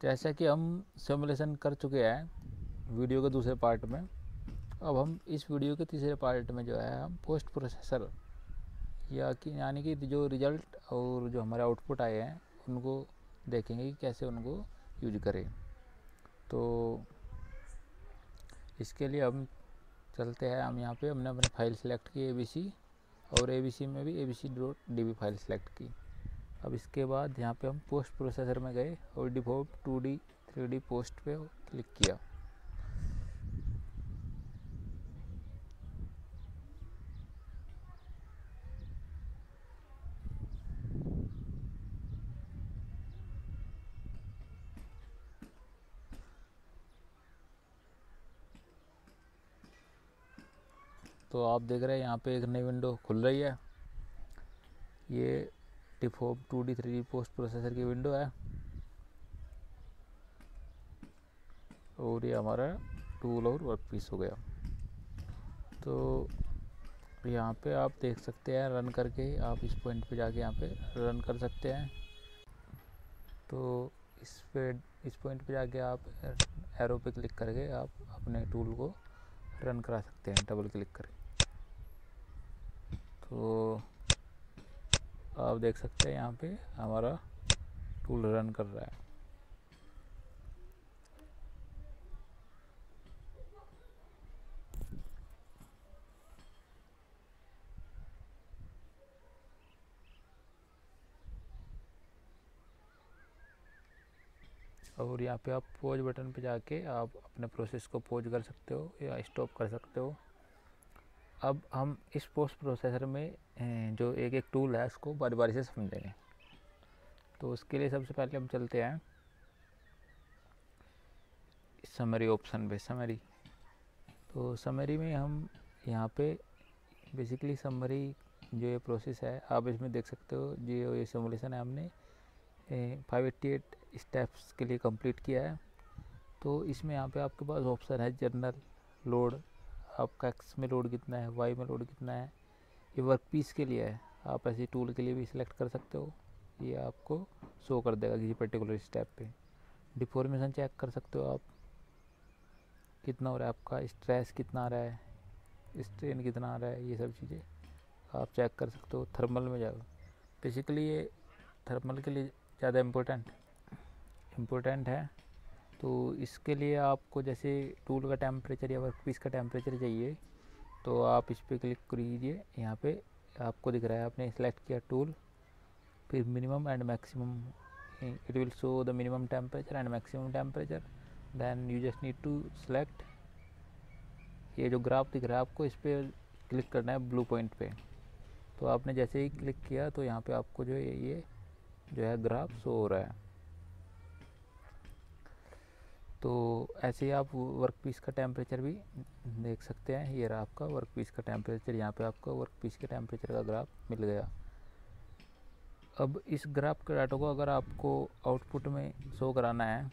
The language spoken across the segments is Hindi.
जैसा कि हम सिमुलेशन कर चुके हैं वीडियो के दूसरे पार्ट में, अब हम इस वीडियो के तीसरे पार्ट में जो है हम पोस्ट प्रोसेसर यानी कि जो रिज़ल्ट और जो हमारे आउटपुट आए हैं उनको देखेंगे कि कैसे उनको यूज करें। तो इसके लिए हम चलते हैं, हम यहाँ पे हमने अपनी फाइल सेलेक्ट की ABC, और ABC में भी abc.db फाइल सेलेक्ट की। अब इसके बाद यहाँ पे हम पोस्ट प्रोसेसर में गए और डिफ़ॉल्ट 2D 3D पोस्ट पे क्लिक किया। तो आप देख रहे हैं यहाँ पे एक नई विंडो खुल रही है। ये default 2D 3D post processor की विंडो है और ये हमारा टूल और वर्कपीस हो गया। तो यहाँ पे आप देख सकते हैं रन करके, आप इस पॉइंट पे जाके यहाँ पे रन कर सकते हैं। तो इस पॉइंट पे जाके आप एरो पे क्लिक करके आप अपने टूल को रन करा सकते हैं डबल क्लिक करके। तो आप देख सकते हैं यहाँ पे हमारा टूल रन कर रहा है। और यहाँ पे आप पॉज बटन पे जाके आप अपने प्रोसेस को पॉज कर सकते हो या स्टॉप कर सकते हो। अब हम इस पोस्ट प्रोसेसर में जो एक एक टूल है उसको बारी बारी से समझेंगे। तो उसके लिए सबसे पहले हम चलते हैं समरी ऑप्शन पे। समरी, तो समरी में हम यहाँ पे बेसिकली समरी जो ये प्रोसेस है आप इसमें देख सकते हो। जो ये सिमुलेशन है हमने 588 स्टेप्स के लिए कंप्लीट किया है। तो इसमें यहाँ पे आपके पास ऑप्शन है जनरल लोड, आपका एक्स में लोड कितना है, वाई में लोड कितना है। ये वर्क पीस के लिए है, आप ऐसे टूल के लिए भी सिलेक्ट कर सकते हो, ये आपको शो कर देगा किसी पर्टिकुलर स्टेप पे। डिफॉर्मेशन चेक कर सकते हो आप, कितना हो रहा है आपका, स्ट्रेस कितना आ रहा है, स्ट्रेन कितना आ रहा है, ये सब चीज़ें आप चेक कर सकते हो। थर्मल में जाओ, बेसिकली ये थर्मल के लिए ज़्यादा इम्पोर्टेंट है। तो इसके लिए आपको जैसे टूल का टेम्परेचर या वर्क पीस का टेम्परेचर चाहिए तो आप इस पर क्लिक कीजिए। यहाँ पे आपको दिख रहा है आपने सेलेक्ट किया टूल, फिर minimum and maximum, it will show the minimum temperature and maximum temperature. Then you just need to select, ये जो ग्राफ दिख रहा है आपको इस पर क्लिक करना है ब्लू पॉइंट पे। तो आपने जैसे ही क्लिक किया तो यहाँ पे आपको जो है ये जो है ग्राफ शो हो रहा है। तो ऐसे ही आप वर्क पीस का टेम्परेचर भी देख सकते हैं। ये रहा आपका वर्क पीस का टेम्परेचर, यहाँ पे आपको वर्क पीस के टेम्परेचर का ग्राफ मिल गया। अब इस ग्राफ के डाटा को अगर आपको आउटपुट में शो कराना है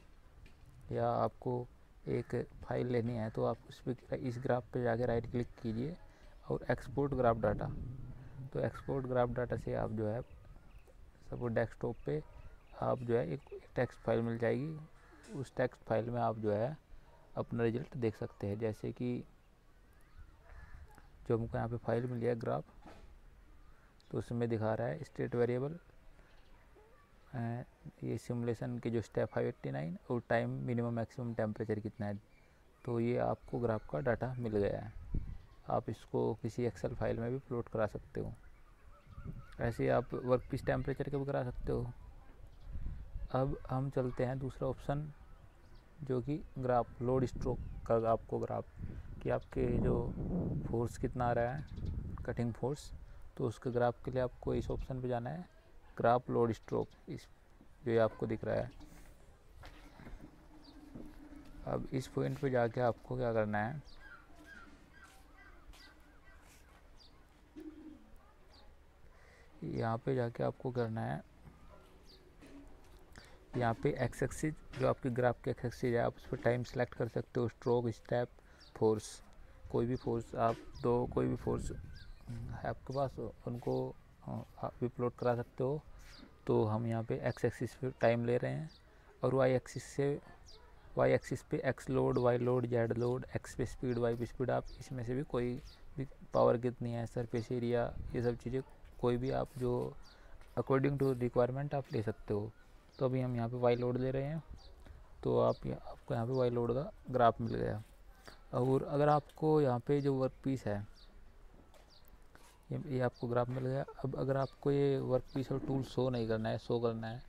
या आपको एक फाइल लेनी है तो आप उस पर इस ग्राफ पे जाके राइट क्लिक कीजिए और एक्सपोर्ट ग्राफ डाटा। तो एक्सपोर्ट ग्राफ डाटा से आप जो है सपोज डेस्कटॉप पे आप जो है एक टेक्स्ट फाइल मिल जाएगी, उस टेक्स्ट फाइल में आप जो है अपना रिजल्ट देख सकते हैं। जैसे कि जो हमको यहाँ पे फाइल मिली है ग्राफ, तो उसमें दिखा रहा है स्टेट वेरिएबल, ये सिमुलेशन के जो स्टेप 589 और टाइम मिनिमम मैक्सिमम टेम्परेचर कितना है। तो ये आपको ग्राफ का डाटा मिल गया है। आप इसको किसी एक्सेल फाइल में भी प्लॉट करा सकते हो। ऐसे आप वर्क पीस टेम्परेचर का भी करा सकते हो। अब हम चलते हैं दूसरा ऑप्शन जो कि ग्राफ लोड स्ट्रोक का, आपको ग्राफ कि आपके जो फोर्स कितना आ रहा है, कटिंग फोर्स, तो उसके ग्राफ के लिए आपको इस ऑप्शन पे जाना है, ग्राफ लोड स्ट्रोक, इस जो आपको दिख रहा है। अब इस पॉइंट पे जाके आपको क्या करना है, यहाँ पे जाके आपको करना है, यहाँ पे एक्स एक्सिस जो आपकी ग्राफ की एक्स एक्सिस है आप उस पर टाइम सेलेक्ट कर सकते हो, स्ट्रोक, स्टेप, फोर्स, कोई भी फोर्स आप कोई भी फोर्स है आपके पास उनको आप भी प्लॉट करा सकते हो। तो हम यहाँ पे एक्स एक्सिस पे टाइम ले रहे हैं और वाई एक्सिस पे x load, y load, z load, x पे स्पीड, वाई पे स्पीड, आप इसमें से भी कोई भी पावर कितनी है, सरफेस एरिया, ये सब चीज़ें कोई भी आप जो अकॉर्डिंग टू रिक्वायरमेंट आप ले सकते हो। तो अभी हम यहाँ पे वाई लोड ले रहे हैं, तो आपको यहाँ पे वाई लोड का ग्राफ मिल गया। और अगर आपको यहाँ पे जो वर्क पीस है ये आपको ग्राफ मिल गया। अब अगर आपको ये वर्क पीस और टूल शो नहीं करना है, शो करना है,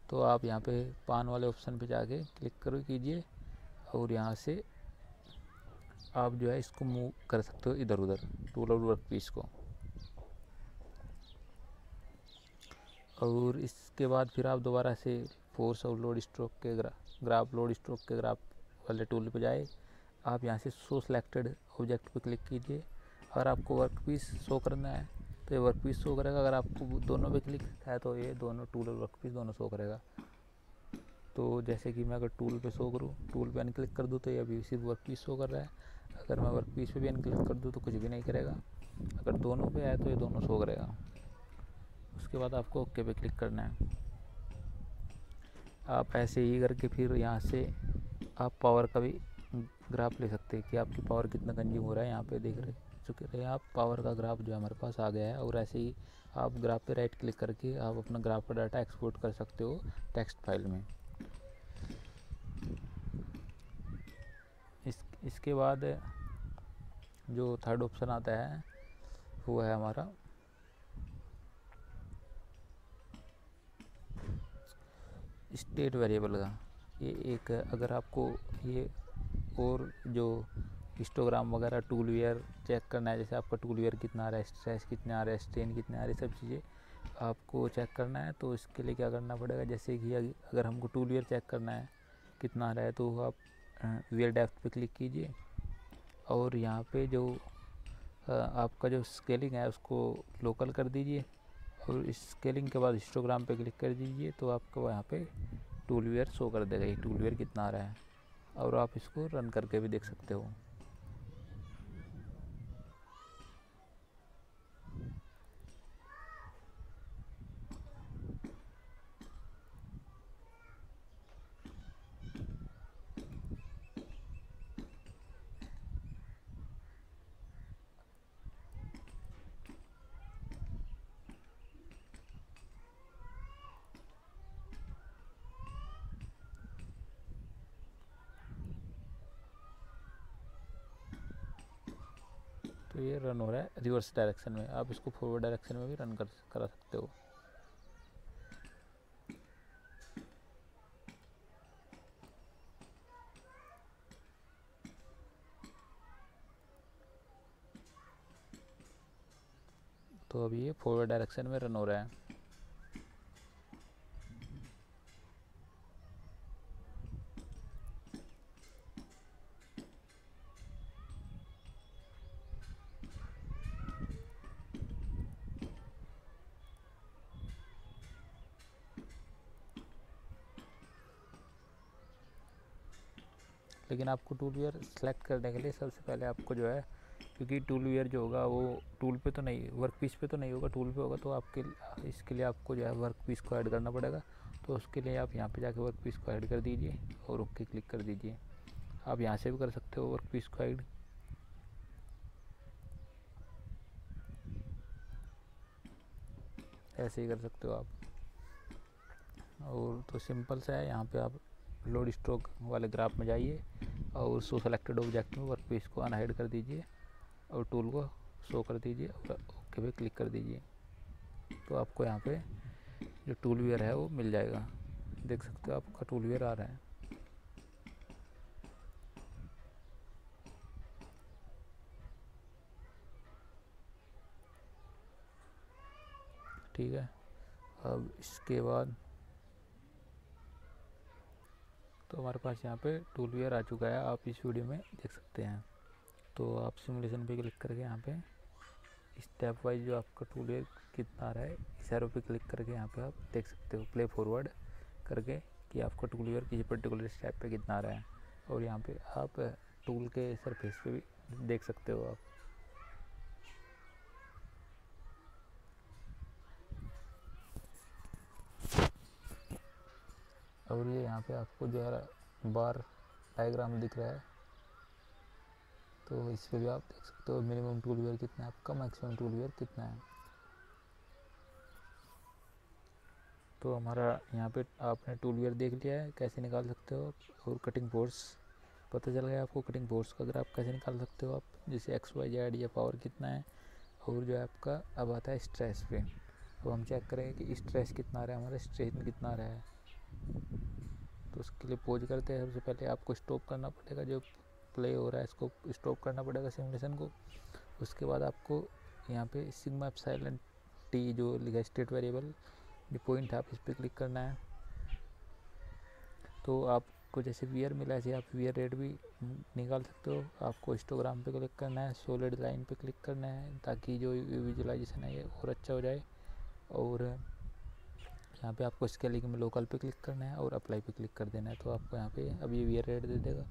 तो आप यहाँ पे पान वाले ऑप्शन पे जाके क्लिक करो कीजिए और यहाँ से आप जो है इसको मूव कर सकते हो इधर उधर, टूल और वर्क पीस को। और इसके बाद फिर आप दोबारा से फोर्स और लोड स्ट्रोक के ग्राफ लोड स्ट्रोक के ग्राफ वाले टूल पे जाए। आप यहाँ से शो सिलेक्टेड ऑब्जेक्ट पे क्लिक कीजिए। अगर आपको वर्क पीस शो करना है तो ये वर्क पीस शो करेगा। अगर आपको दोनों पे क्लिक है तो ये दोनों टूल और वर्क पीस दोनों शो करेगा। तो जैसे कि मैं अगर टूल पे शो करूँ, टूल पे अनक्लिक कर दूँ तो ये अभी सिर्फ वर्क पीस शो कर रहा है। अगर मैं वर्क पीस पे भी अनक्लिक कर दूँ तो कुछ भी नहीं करेगा। अगर दोनों पे है तो ये दोनों शो करेगा। उसके बाद आपको ओके पे क्लिक करना है। आप ऐसे ही करके फिर यहाँ से आप पावर का भी ग्राफ ले सकते हैं कि आपकी पावर कितना कंज्यूम हो रहा है। यहाँ पे देख चुके रहे आप पावर का ग्राफ जो हमारे पास आ गया है। और ऐसे ही आप ग्राफ पे राइट क्लिक करके आप अपना ग्राफ का डाटा एक्सपोर्ट कर सकते हो टेक्स्ट फाइल में। इसके बाद जो थर्ड ऑप्शन आता है वो है हमारा स्टेट वेरिएबल का। ये एक अगर आपको ये और जो हिस्टोग्राम वगैरह टूल वेयर चेक करना है, जैसे आपका टूल वेयर कितना आ रहा है, स्ट्रेस कितने आ रहा है, स्ट्रेन कितने आ रहे हैं, सब चीज़ें आपको चेक करना है। तो इसके लिए क्या करना पड़ेगा, जैसे कि अगर हमको टूल वेयर चेक करना है कितना आ रहा है तो आप वेयर डेप्थ पे क्लिक कीजिए और यहाँ पे जो आपका जो स्केलिंग है उसको लोकल कर दीजिए और इस स्केलिंग के बाद हिस्टोग्राम पे क्लिक कर दीजिए तो आपको यहाँ पे टूल वेयर शो कर देगा ये टूल वेयर कितना आ रहा है। और आप इसको रन करके भी देख सकते हो। तो ये रन हो रहा है रिवर्स डायरेक्शन में। आप इसको फॉरवर्ड डायरेक्शन में भी रन करा सकते हो। तो अभी ये फॉरवर्ड डायरेक्शन में रन हो रहा है। लेकिन आपको टूल वेयर सेलेक्ट करने के लिए सबसे पहले आपको जो है, क्योंकि टूल वेयर जो होगा वो टूल पे तो नहीं, वर्क पीस पे तो नहीं होगा, टूल पे होगा, तो इसके लिए आपको जो है वर्क पीस को ऐड करना पड़ेगा। तो उसके लिए आप यहाँ पे जाके वर्क पीस को ऐड कर दीजिए और ओके क्लिक कर दीजिए। आप यहाँ से भी कर सकते हो वर्क पीस को ऐड। ऐसे ही कर सकते हो आप। और तो सिंपल सा है। यहाँ पे आप लोड स्ट्रोक वाले ग्राफ में जाइए और शो सेलेक्टेड ऑब्जेक्ट में वर्क पीस को अनहाइड कर दीजिए और टूल को शो कर दीजिए और ओके पे क्लिक कर दीजिए। तो आपको यहाँ पे जो टूल वेयर है वो मिल जाएगा। देख सकते हो आपका टूल वेयर आ रहा है। ठीक है। अब इसके बाद तो हमारे पास यहाँ पे टूल वेयर आ चुका है, आप इस वीडियो में देख सकते हैं। तो आप सिमुलेशन पे क्लिक करके यहाँ पे स्टेप वाइज जो आपका टूल वेयर कितना आ रहा है इस एरो पे क्लिक करके यहाँ पे आप देख सकते हो प्ले फॉरवर्ड करके कि आपका टूल वेयर किसी पर्टिकुलर स्टेप पे कितना आ रहा है। और यहाँ पे आप टूल के सरफेस पे भी देख सकते हो आप। और ये यहाँ पे आपको जो है बार डायग्राम दिख रहा है, तो इस पर भी आप देख सकते हो मिनिमम टूल वेयर कितना है आपका, मैक्सिमम टूल वेयर कितना है। तो हमारा यहाँ पे आपने टूल वेयर देख लिया है कैसे निकाल सकते हो, और कटिंग फोर्स पता चल गया आपको, कटिंग फोर्स का ग्राफ कैसे निकाल सकते हो आप, जैसे एक्स वाई जेड या पावर कितना है, और जो है आपका अब आता है स्ट्रेस पे। तो हम चेक करेंगे कि स्ट्रेस कितना आ रहा है, हमारा स्ट्रेन कितना आ रहा है। तो उसके लिए पोज करते हैं, सबसे पहले आपको स्टॉप करना पड़ेगा, जो प्ले हो रहा है इसको स्टॉप करना पड़ेगा सिमुलेशन को। उसके बाद आपको यहाँ पे सिग्मा एप्सिलॉन टी जो लिखा है स्टेट वेरिएबल जो पॉइंट है आप इस पर क्लिक करना है। तो आपको जैसे वियर मिला है आप वियर रेट भी निकाल सकते हो। आपको हिस्टोग्राम पे क्लिक करना है, सॉलिड लाइन पे क्लिक करना है ताकि जो विजुअलाइजेशन है ये और अच्छा हो जाए। और यहाँ पे आपको स्केलिंग में लोकल पे क्लिक करना है और अप्लाई पे क्लिक कर देना है। तो आपको यहाँ पे अब ये वियर रेट दे देगा।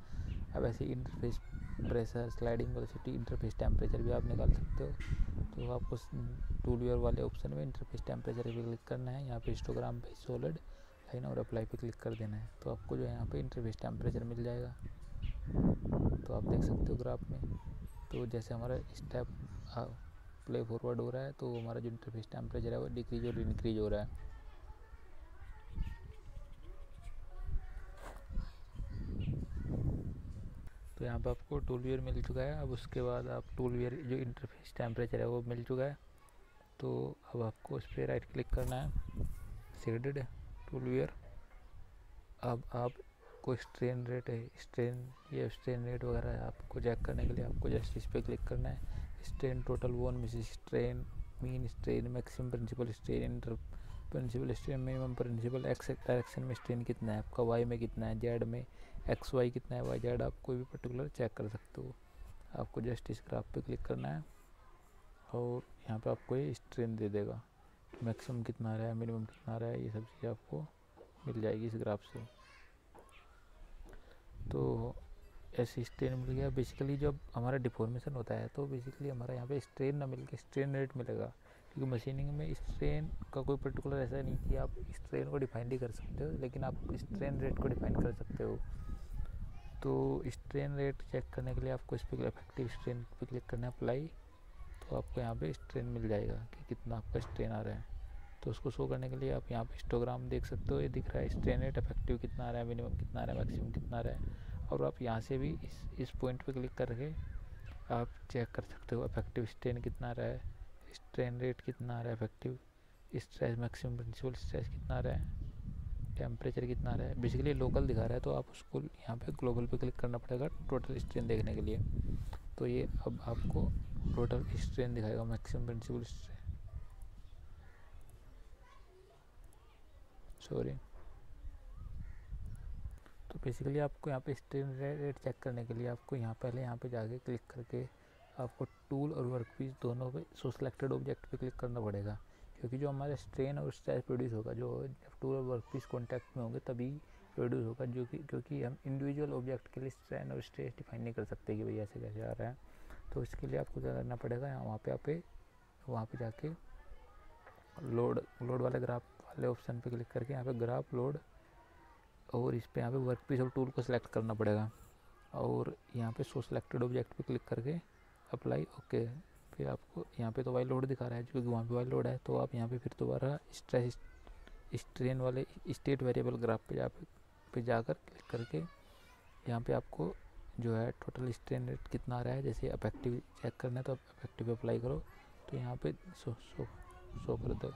अब ऐसे interface pressure, sliding velocity, interface temperature भी आप निकाल सकते हो। तो आपको टूल वेयर वाले ऑप्शन में इंटरफेस टेम्परेचर पे क्लिक करना है, यहाँ पे हिस्टोग्राम पे सॉलिड लाइन और अप्लाई पे क्लिक कर देना है। तो आपको जो है यहाँ पे इंटरफेस टेम्परेचर मिल जाएगा। तो आप देख सकते हो ग्राफ में। तो जैसे हमारा स्टेप प्ले फॉरवर्ड हो रहा है तो हमारा जो इंटरफेस टेम्परेचर है वो डिक्रीज और इंक्रीज हो रहा है। तो यहाँ पर आपको टूल वेयर मिल चुका है। अब उसके बाद आप टूल वेयर जो इंटरफेस टेम्परेचर है वो मिल चुका है। तो अब आपको उस पर राइट क्लिक करना है, शेडेड टूल वेयर। अब आपको स्ट्रेन रेट है, स्ट्रेन रेट वगैरह आपको चेक करने के लिए आपको जस्ट इस पर क्लिक करना है। Strain total von Mises strain, mean strain, maximum principal strain, inter principal strain, minimum principal, x direction में स्ट्रेन कितना है आपका, वाई में कितना है, जेड में एक्स वाई कितना है, वाई जेड आप कोई भी पर्टिकुलर चेक कर सकते हो। आपको जस्ट इस ग्राफ पे क्लिक करना है और यहाँ पे आपको ये स्ट्रेन दे देगा, मैक्सिमम कितना आ रहा है, मिनिमम कितना आ रहा है, ये सब चीज़ें आपको मिल जाएगी इस ग्राफ से। तो ऐसे स्ट्रेन मिल गया। बेसिकली जब हमारा डिफॉर्मेशन होता है तो बेसिकली हमारा यहाँ पे स्ट्रेन ना मिल के स्ट्रेन रेट मिलेगा, क्योंकि मशीनिंग में स्ट्रेन का कोई पर्टिकुलर ऐसा नहीं कि आप स्ट्रेन को डिफाइन नहीं कर सकते हो, लेकिन आप स्ट्रेन रेट को डिफाइन कर सकते हो। तो स्ट्रेन रेट चेक करने के लिए आपको इस पर इफेक्टिव स्ट्रेन पे क्लिक करना है, अप्लाई। तो आपको यहाँ पे स्ट्रेन मिल जाएगा कि कितना आपका स्ट्रेन आ रहा है। तो उसको शो करने के लिए आप यहाँ पे हिस्टोग्राम देख सकते हो, ये दिख रहा है स्ट्रेन रेट इफेक्टिव कितना आ रहा है, मिनिमम कितना आ रहा है, मैक्सिमम कितना आ रहा है। और आप यहाँ से भी इस पॉइंट पे क्लिक करके आप चेक कर सकते हो इफेक्टिव स्ट्रेन कितना आ रहा है, स्ट्रेन रेट कितना आ रहा है, effective stress, maximum principal stress कितना आ रहा है, टेम्परेचर कितना आ रहा है। बेसिकली लोकल दिखा रहा है तो आप उसको यहाँ पे ग्लोबल पे क्लिक करना पड़ेगा टोटल स्ट्रेन देखने के लिए। तो ये अब आपको टोटल स्ट्रेन दिखाएगा, मैक्सिमम प्रिंसिपल स्ट्रेन, सॉरी। तो बेसिकली आपको यहाँ पे स्ट्रेन रेट चेक करने के लिए आपको यहाँ पहले यहाँ पे जाके क्लिक करके आपको टूल और वर्कपीस दोनों पे सो सिलेक्टेड ऑब्जेक्ट पे क्लिक करना पड़ेगा, क्योंकि जो हमारा स्ट्रेन और स्ट्रेस प्रोड्यूस होगा जो जब टूल और वर्कपीस कॉन्टैक्ट में होंगे तभी प्रोड्यूस होगा, जो कि क्योंकि हम इंडिविजुअल ऑब्जेक्ट के लिए स्ट्रेन और स्ट्रेस डिफाइन नहीं कर सकते कि भाई ऐसे कैसे आ रहा है। तो इसके लिए आपको क्या करना पड़ेगा, वहाँ पे जाके लोड वाले ग्राफ वाले ऑप्शन पे क्लिक करके यहाँ पे ग्राफ लोड, और इस पे यहाँ पे वर्क पीस और टूल को सिलेक्ट करना पड़ेगा, और यहाँ पे सो सिलेक्टेड ऑब्जेक्ट पे क्लिक करके अप्लाई, ओके। फिर आपको यहाँ पे तो वाई लोड दिखा रहा है क्योंकि वहाँ पे वाई लोड है। तो आप यहाँ पे फिर दोबारा स्ट्रेस स्ट्रेन वाले स्टेट वेरिएबल ग्राफ पे जाकर क्लिक करके यहाँ पे आपको जो है टोटल स्ट्रेन रेट कितना आ रहा है, जैसे अफेक्टिव चेक करना है तो अफेक्टिव अप्लाई करो। तो यहाँ पे शो कर दो।